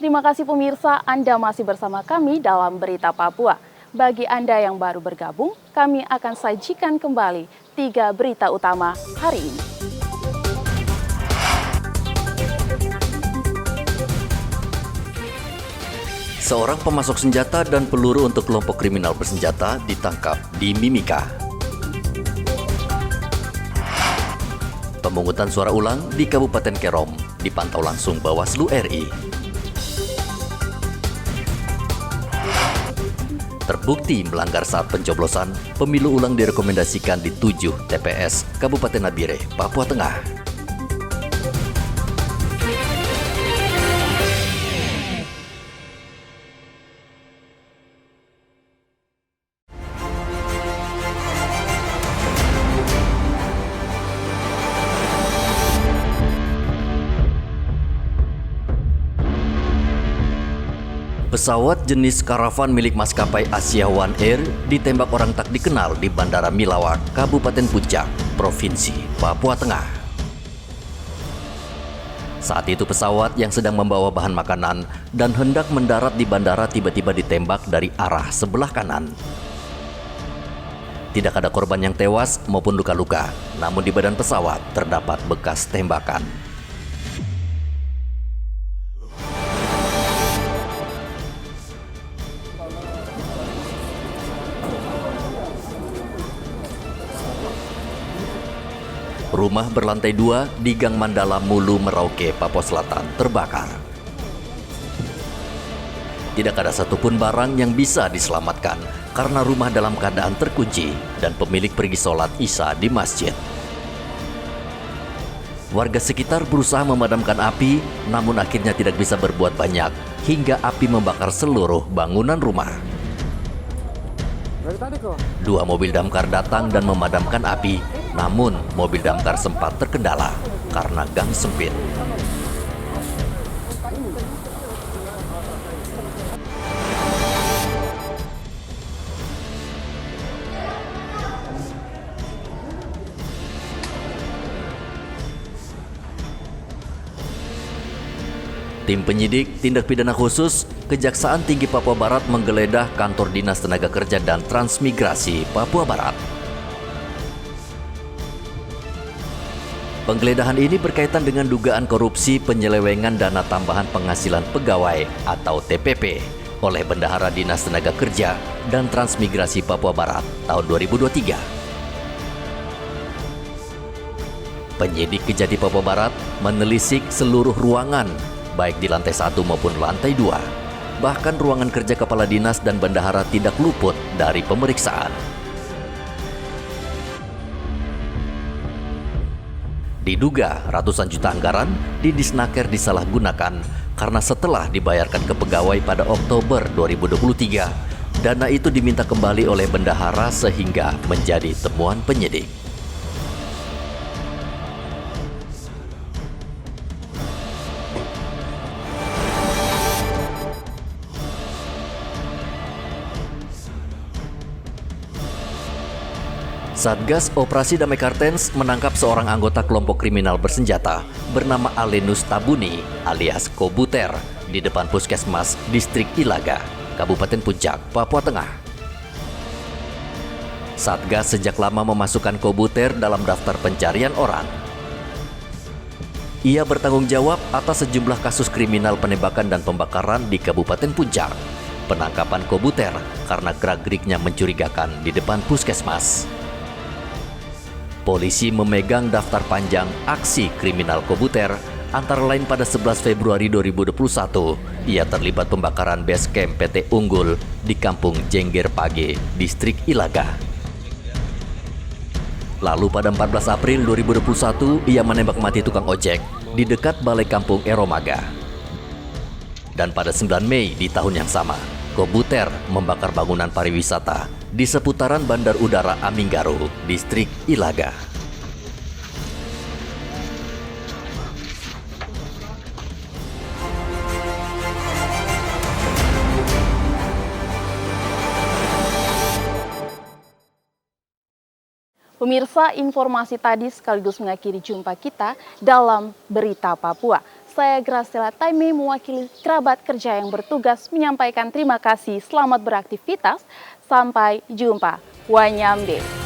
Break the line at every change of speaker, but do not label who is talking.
Terima kasih pemirsa, Anda masih bersama kami dalam Berita Papua. Bagi Anda yang baru bergabung, kami akan sajikan kembali 3 berita utama hari ini.
Seorang pemasok senjata dan peluru untuk kelompok kriminal bersenjata ditangkap di Mimika. Pemungutan suara ulang di Kabupaten Kerom dipantau langsung Bawaslu RI. Terbukti melanggar saat pencoblosan, pemilu ulang direkomendasikan di 7 TPS Kabupaten Nabire, Papua Tengah. Pesawat jenis karavan milik maskapai Asia One Air ditembak orang tak dikenal di Bandara Milawak, Kabupaten Puncak, Provinsi Papua Tengah. Saat itu pesawat yang sedang membawa bahan makanan dan hendak mendarat di bandara tiba-tiba ditembak dari arah sebelah kanan. Tidak ada korban yang tewas maupun luka-luka, namun di badan pesawat terdapat bekas tembakan. Rumah berlantai 2 di Gang Mandala Mulu, Merauke, Papua Selatan terbakar. Tidak ada satupun barang yang bisa diselamatkan karena rumah dalam keadaan terkunci dan pemilik pergi sholat Isya di masjid. Warga sekitar berusaha memadamkan api, namun akhirnya tidak bisa berbuat banyak hingga api membakar seluruh bangunan rumah. 2 mobil damkar datang dan memadamkan api, namun mobil damkar sempat terkendala karena gang sempit. Tim penyidik tindak pidana khusus Kejaksaan Tinggi Papua Barat menggeledah kantor Dinas Tenaga Kerja dan Transmigrasi Papua Barat. Penggeledahan ini berkaitan dengan dugaan korupsi penyelewengan dana tambahan penghasilan pegawai atau TPP oleh Bendahara Dinas Tenaga Kerja dan Transmigrasi Papua Barat tahun 2023. Penyidik Kejati Papua Barat menelisik seluruh ruangan baik di lantai 1 maupun lantai 2. Bahkan ruangan kerja kepala dinas dan bendahara tidak luput dari pemeriksaan. Diduga ratusan juta anggaran di Disnaker disalahgunakan karena setelah dibayarkan ke pegawai pada Oktober 2023, dana itu diminta kembali oleh bendahara sehingga menjadi temuan penyidik. Satgas Operasi Damai Kartens menangkap seorang anggota kelompok kriminal bersenjata bernama Alenus Tabuni alias Kobuter di depan Puskesmas Distrik Ilaga, Kabupaten Puncak, Papua Tengah. Satgas sejak lama memasukkan Kobuter dalam daftar pencarian orang. Ia bertanggung jawab atas sejumlah kasus kriminal penembakan dan pembakaran di Kabupaten Puncak. Penangkapan Kobuter karena gerak-geriknya mencurigakan di depan Puskesmas. Polisi memegang daftar panjang aksi kriminal Kobuter, antara lain pada 11 Februari 2021, ia terlibat pembakaran base camp PT Unggul di Kampung Jengger Page, Distrik Ilaga. Lalu pada 14 April 2021, ia menembak mati tukang ojek di dekat Balai Kampung Eromaga. Dan pada 9 Mei di tahun yang sama, Kobuter membakar bangunan pariwisata di seputaran Bandar Udara Aminggaru, Distrik Ilaga.
Pemirsa, informasi tadi sekaligus mengakhiri jumpa kita dalam Berita Papua. Saya Graciela Taime mewakili kerabat kerja yang bertugas menyampaikan terima kasih, selamat beraktivitas, sampai jumpa. Wanyambe.